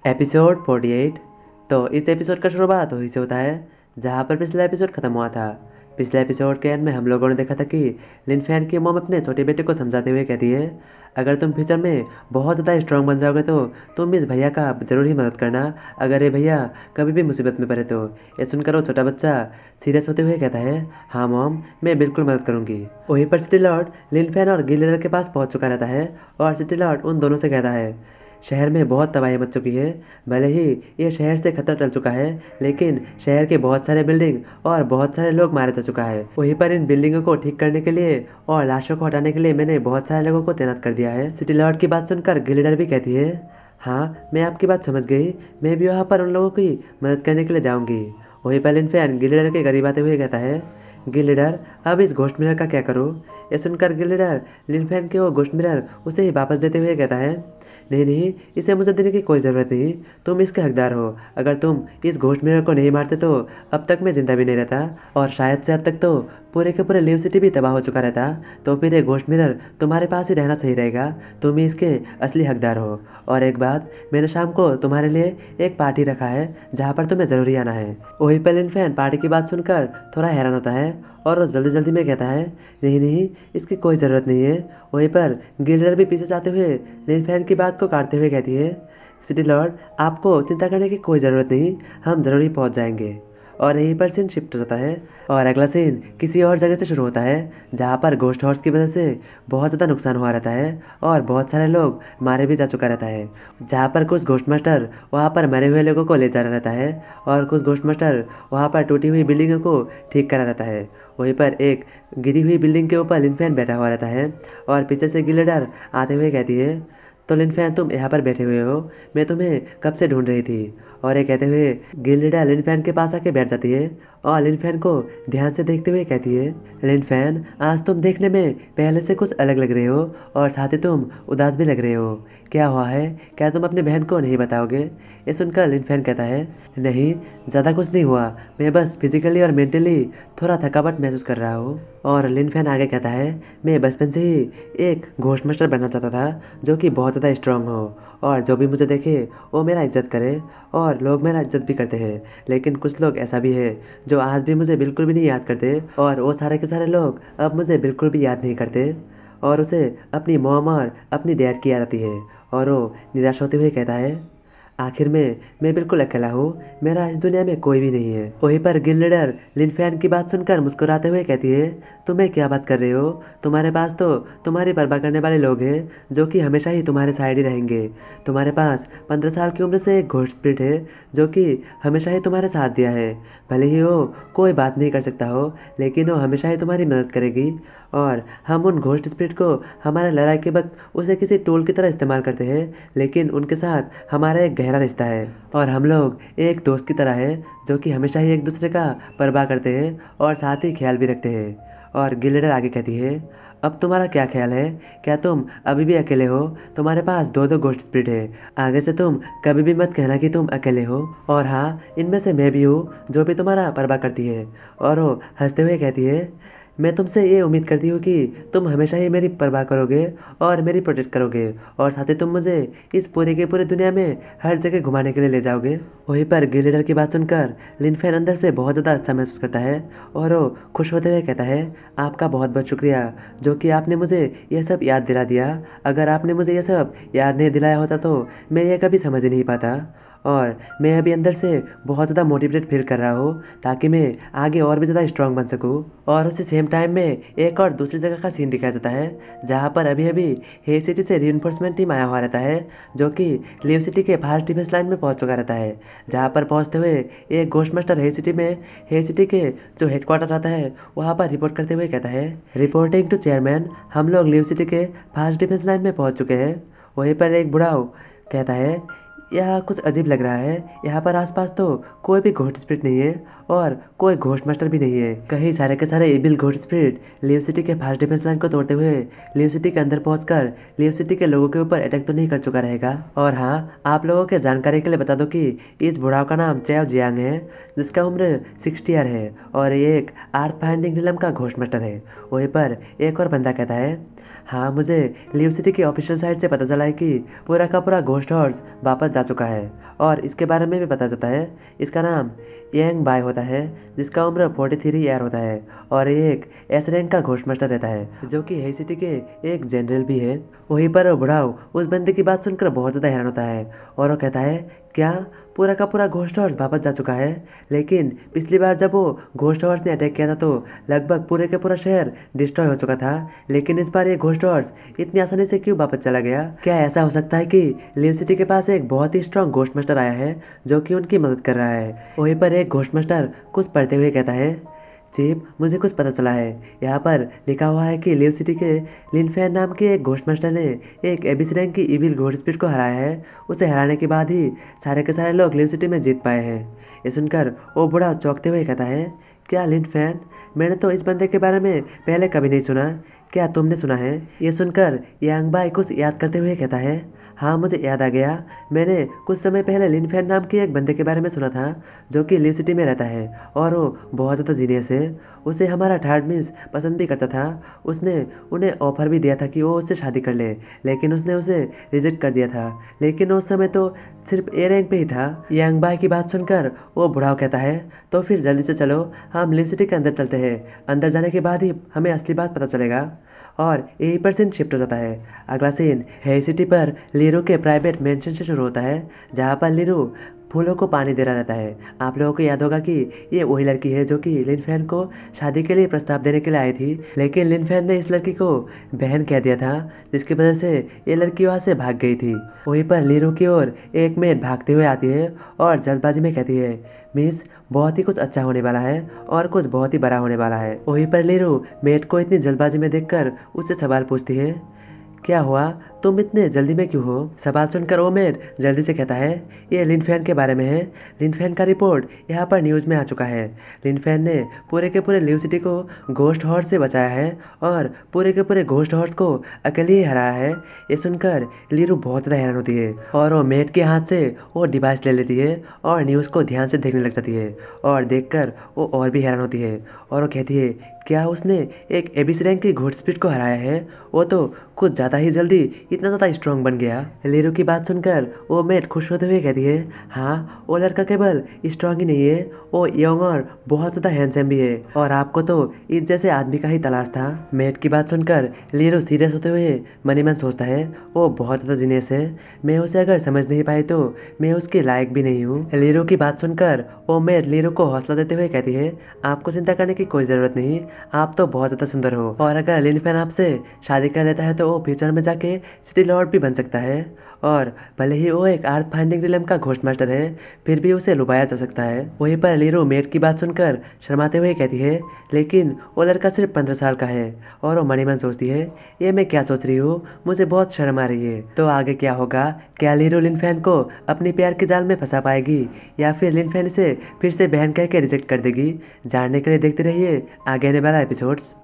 Episode 48। तो इस episode का शुरुआत वहीं से होता है जहाँ पर पिछला एपिसोड ख़त्म हुआ था। पिछले एपिसोड के एंड में हम लोगों ने देखा था कि लिन फैन की मॉम अपने छोटे बेटे को समझाते हुए कहती है, अगर तुम फ्यूचर में बहुत ज़्यादा स्ट्रांग बन जाओगे तो तुम इस भैया का ज़रूर ही मदद करना, अगर ये भैया कभी भी मुसीबत में पड़े तो। ये सुनकर वो छोटा बच्चा सीरियस होते हुए कहता है, हाँ मॉम, मैं बिल्कुल मदद करूँगी। वहीं पर सिटी लॉर्ड लिन फैन और गिलिडर के पास पहुँच चुका रहता है और सिटी लॉर्ड उन दोनों से कहता है, शहर में बहुत तबाही मच चुकी है। भले ही ये शहर से खतरा टल चुका है, लेकिन शहर के बहुत सारे बिल्डिंग और बहुत सारे लोग मारे जा चुका है। वहीं पर इन बिल्डिंगों को ठीक करने के लिए और लाशों को हटाने के लिए मैंने बहुत सारे लोगों को तैनात कर दिया है। सिटी लॉर्ड की बात सुनकर गिलिडर भी कहती है, हाँ मैं आपकी बात समझ गई, मैं भी वहाँ पर उन लोगों की मदद करने के लिए जाऊँगी। वहीं पर लिन फैन गिलिडर के करीब आते हुए कहता है, गिलिडर अब इस घोस्ट मिरर का क्या करूँ। ये सुनकर गिलिडर लिन फैन के वो घोस्ट मिरर उसे ही वापस देते हुए कहता है, नहीं नहीं, इसे मुझे देने की कोई ज़रूरत नहीं, तुम इसके हकदार हो। अगर तुम इस घोस्ट मिरर को नहीं मारते तो अब तक मैं जिंदा भी नहीं रहता और शायद से अब तक तो पूरे के पूरे लिव सिटी भी तबाह हो चुका रहता। तो फिर ये घोस्ट मिरर तुम्हारे पास ही रहना सही रहेगा, तुम ही इसके असली हकदार हो। और एक बात, मैंने शाम को तुम्हारे लिए एक पार्टी रखा है जहाँ पर तुम्हें ज़रूरी आना है। वही पर लिन फैन पार्टी की बात सुनकर थोड़ा हैरान होता है और वो जल्दी जल्दी में कहता है, नहीं नहीं, इसकी कोई ज़रूरत नहीं है। वहीं पर गिल्डर भी पीछे जाते हुए लिन फैन की बात को काटते हुए कहती है, सिटी लॉर्ड आपको चिंता करने की कोई ज़रूरत नहीं, हम ज़रूर ही पहुँच जाएंगे। और यहीं पर सीन शिफ्ट हो जाता है और अगला सीन किसी और जगह से शुरू होता है जहाँ पर घोस्ट हॉर्स की वजह से बहुत ज़्यादा नुकसान हुआ रहता है और बहुत सारे लोग मारे भी जा चुका रहता है। जहाँ पर कुछ घोस्ट मास्टर वहाँ पर मरे हुए लोगों को ले जा रहा रहता है और कुछ घोस्ट मास्टर वहाँ पर टूटी हुई बिल्डिंगों को ठीक करा रहता है। वहीं पर एक गिरी हुई बिल्डिंग के ऊपर लिन फैन बैठा हुआ रहता है और पीछे से गिलेडर आते हुए कहती है, तो लिन फैन तुम यहाँ पर बैठे हुए हो, मैं तुम्हें कब से ढूंढ रही थी। और ये कहते हुए गिल्डेड लिन फैन के पास आके बैठ जाती है और लिन फैन को ध्यान से देखते हुए कहती है, लिन फैन आज तुम देखने में पहले से कुछ अलग लग रहे हो और साथ ही तुम उदास भी लग रहे हो, क्या हुआ है, क्या तुम अपनी बहन को नहीं बताओगे। ये सुनकर लिन फैन कहता है, नहीं ज़्यादा कुछ नहीं हुआ, मैं बस फिजिकली और मेंटली थोड़ा थकावट महसूस कर रहा हूँ। और लिन फैन आगे कहता है, मैं बचपन से ही एक घोस्ट मास्टर बनना चाहता था जो कि बहुत ज़्यादा स्ट्रांग हो और जो भी मुझे देखे वो मेरा इज्जत करे और लोग मेरा इज्जत भी करते हैं। लेकिन कुछ लोग ऐसा भी है जो आज भी मुझे बिल्कुल भी नहीं याद करते और वो सारे के सारे लोग अब मुझे बिल्कुल भी याद नहीं करते और उसे अपनी मॉम और अपनी डैड की याद आती है और वो निराश होते हुए कहता है, आखिर में मैं बिल्कुल अकेला हूँ, मेरा इस दुनिया में कोई भी नहीं है। वहीं पर गिल्डर लिन फैन की बात सुनकर मुस्कुराते हुए कहती है, तुम्हें क्या बात कर रहे हो, तुम्हारे पास तो तुम्हारी परवाह करने वाले लोग हैं जो कि हमेशा ही तुम्हारे साइड ही रहेंगे। तुम्हारे पास 15 साल की उम्र से एक घोस्ट स्पिरिट है जो कि हमेशा ही तुम्हारे साथ दिया है। भले ही वो कोई बात नहीं कर सकता हो, लेकिन वो हमेशा ही तुम्हारी मदद करेगी और हम उन घोस्ट स्पिरिट को हमारे लड़ाई के वक्त उसे किसी टूल की तरह इस्तेमाल करते हैं, लेकिन उनके साथ हमारा एक गहरा रिश्ता है और हम लोग एक दोस्त की तरह है जो कि हमेशा ही एक दूसरे का परवाह करते हैं और साथ ही ख्याल भी रखते हैं। और गिल्डर आगे कहती है, अब तुम्हारा क्या ख्याल है, क्या तुम अभी भी अकेले हो, तुम्हारे पास दो दो घोस्ट स्पिरिट है, आगे से तुम कभी भी मत कहना कि तुम अकेले हो। और हाँ, इनमें से मैं भी हूँ जो भी तुम्हारा परवाह करती है। और वो हंसते हुए कहती है, मैं तुमसे ये उम्मीद करती हूँ कि तुम हमेशा ही मेरी परवाह करोगे और मेरी प्रोटेक्ट करोगे और साथ ही तुम मुझे इस पूरे के पूरे दुनिया में हर जगह घुमाने के लिए ले जाओगे। वहीं पर गिलिडर की बात सुनकर लिन फैन अंदर से बहुत ज़्यादा अच्छा महसूस करता है और वो खुश होते हुए कहता है, आपका बहुत बहुत शुक्रिया जो कि आपने मुझे ये सब याद दिला दिया। अगर आपने मुझे ये सब याद नहीं दिलाया होता तो मैं ये कभी समझ ही नहीं पाता और मैं अभी अंदर से बहुत ज़्यादा मोटिवेटेड फील कर रहा हूँ ताकि मैं आगे और भी ज़्यादा स्ट्रांग बन सकूँ। और उसी सेम टाइम में एक और दूसरी जगह का सीन दिखाया जाता है जहाँ पर अभी अभी हे सिटी से रीइंफोर्समेंट टीम आया हुआ रहता है जो कि लिव सिटी के फास्ट डिफेंस लाइन में पहुँच चुका रहता है। जहाँ पर पहुँचते हुए एक घोस्ट मास्टर हे सिटी के जो हेडक्वार्टर रहता है वहाँ पर रिपोर्ट करते हुए कहता है, रिपोर्टिंग टू चेयरमैन, हम लोग लिव सिटी के फास्ट डिफेंस लाइन में पहुँच चुके हैं। वहीं पर एक बुढ़ाऊ कहता है, यह कुछ अजीब लग रहा है, यहाँ पर आसपास तो कोई भी घोस्ट स्पिरिट नहीं है और कोई घोस्ट मास्टर भी नहीं है। कहीं सारे के सारे evil ghost spirit leave city के फास्ट डिफेंस लाइन को तोड़ते हुए लीव सिटी के अंदर पहुंचकर लीव सिटी के लोगों के ऊपर अटैक तो नहीं कर चुका रहेगा। और हाँ, आप लोगों के जानकारी के लिए बता दो कि इस बुढ़ाव का नाम चैओ जियांग है, जिसका उम्र 60 ईयर है और ये एक आर्थ फाइंडिंग रिलम का घोस्ट मास्टर है। वहीं पर एक और बंदा कहता है, हाँ, मुझे लीव सिटी की ऑफिशियल साइट से पता चला है कि पूरा का पूरा घोस्ट हॉर्स वापस जा चुका है। और इसके बारे में भी पता चलता है, इसका नाम यांग बाय होता है, जिसका उम्र 43 ईयर होता है और ये एक एस रैंक का घोस्ट मास्टर रहता है, जो कि हेई सिटी के एक जनरल भी है। वहीं पर वो बुढ़ाऊ उस बंदे की बात सुनकर बहुत ज़्यादा हैरान होता है और वो कहता है, क्या पूरा का पूरा घोस्ट हॉर्स वापस जा चुका है? लेकिन पिछली बार जब वो घोस्ट हॉर्स ने अटैक किया था तो लगभग पूरे के पूरा शहर डिस्ट्रॉय हो चुका था, लेकिन इस बार ये घोस्ट हॉर्स इतनी आसानी से क्यों वापस चला गया? क्या ऐसा हो सकता है कि लीव सिटी के पास एक बहुत ही स्ट्रॉन्ग घोस्ट मास्टर आया है जो कि उनकी मदद कर रहा है? वहीं पर एक घोस्ट मास्टर कुछ पढ़ते हुए कहता है, चीफ, मुझे कुछ पता चला है। यहाँ पर लिखा हुआ है कि लीव सिटी के लिन फैन नाम के एक घोस्ट मास्टर ने एक एबिस रैंक की इविल घोस्ट स्पिरिट को हराया है। उसे हराने के बाद ही सारे के सारे लोग लीव सिटी में जीत पाए हैं। ये सुनकर वो बूढ़ा चौंकते हुए कहता है, क्या लिन फैन? मैंने तो इस बंदे के बारे में पहले कभी नहीं सुना, क्या तुमने सुना है? ये सुनकर यांग बाई कुछ याद करते हुए कहता है, हाँ, मुझे याद आ गया। मैंने कुछ समय पहले लिन फैन नाम के एक बंदे के बारे में सुना था जो कि लीव सिटी में रहता है और वो बहुत ज़्यादा जीनियस है। उसे हमारा थर्ड मिस पसंद भी करता था। उसने उन्हें ऑफर भी दिया था कि वो उससे शादी कर ले, लेकिन उसने उसे रिजेक्ट कर दिया था। लेकिन उस समय तो सिर्फ ए रैंक पे ही था। यांग बाई की बात सुनकर वो बुढ़ाव कहता है, तो फिर जल्दी से चलो, हम लिव सिटी के अंदर चलते हैं। अंदर जाने के बाद ही हमें असली बात पता चलेगा। और यही पर सीन शिफ्ट हो जाता है। अगला सीन हेई सिटी पर लीरू के प्राइवेट मेंशन से शुरू होता है, जहाँ पर लीरू फूलों को पानी दे रहा रहता है। आप लोगों को याद होगा कि ये वही लड़की है जो कि लिन फैन को शादी के लिए प्रस्ताव देने के लिए आई थी, लेकिन लिन फैन ने इस लड़की को बहन कह दिया था, जिसकी वजह से ये लड़की वहाँ से भाग गई थी। वहीं पर लीरू की ओर एक मेड भागते हुए आती है और जल्दबाजी में कहती है, मिस, बहुत ही कुछ अच्छा होने वाला है और कुछ बहुत ही बड़ा होने वाला है। वहीं पर लीरू मेड को इतनी जल्दबाजी में देखकर उससे सवाल पूछती है, क्या हुआ, तुम इतने जल्दी में क्यों हो? सवाल सुनकर ओमेर जल्दी से कहता है, ये लिन फैन के बारे में है। लिन फैन का रिपोर्ट यहाँ पर न्यूज़ में आ चुका है। लिन फैन ने पूरे के पूरे लीव सिटी को घोस्ट हॉर्स से बचाया है और पूरे के पूरे घोस्ट हॉर्स को अकेले ही हराया है। ये सुनकर लीरू बहुत ज़्यादा हैरान होती है और वो मेट के हाथ से वो डिवाइस ले लेती है और न्यूज़ को ध्यान से देखने लग जाती है। और देखकर वो और भी हैरान होती है और वो कहती है, क्या उसने एक एबिस रैंक की घोस्ट स्पिरिट को हराया है? वो तो कुछ ज़्यादा ही जल्दी इतना ज़्यादा स्ट्रॉन्ग बन गया। लीरू की बात सुनकर वो मेट खुश होते हुए कहती है, हाँ, वो लड़का केवल स्ट्रॉन्ग ही नहीं है, वो यंग और बहुत ज़्यादा हैंडसम भी है और आपको तो इस जैसे आदमी का ही तलाश था। मेट की बात सुनकर लीरू सीरियस होते हुए मन ही मन सोचता है, वो बहुत ज़्यादा जीनियस है, मैं उसे अगर समझ नहीं पाई तो मैं उसके लायक भी नहीं हूँ। लीरू की बात सुनकर वो मेट लीरू को हौसला देते हुए कहती है, आपको चिंता करने की कोई ज़रूरत नहीं, आप तो बहुत ज़्यादा सुंदर हो और अगर लिन फैन आपसे शादी कर लेता है तो वो फ्यूचर में जाके सिटी लॉर्ड भी बन सकता है और भले ही वो एक आर्थ फाइंडिंग रिलम का घोस्ट मास्टर है, फिर भी उसे लुभाया जा सकता है। वहीं पर लीरू मेट की बात सुनकर शर्माते हुए कहती है, लेकिन वो लड़का सिर्फ 15 साल का है और वो मनी मन सोचती है, ये मैं क्या सोच रही हूँ, मुझे बहुत शर्म आ रही है। तो आगे क्या होगा? क्या लीरू लिन फैन को अपनी प्यार के जाल में फंसा पाएगी या फिर लिन फैन इसे फिर से बहन कह के रिजेक्ट कर देगी? जानने के लिए देखते रहिए आगे आने वाला एपिसोड्स।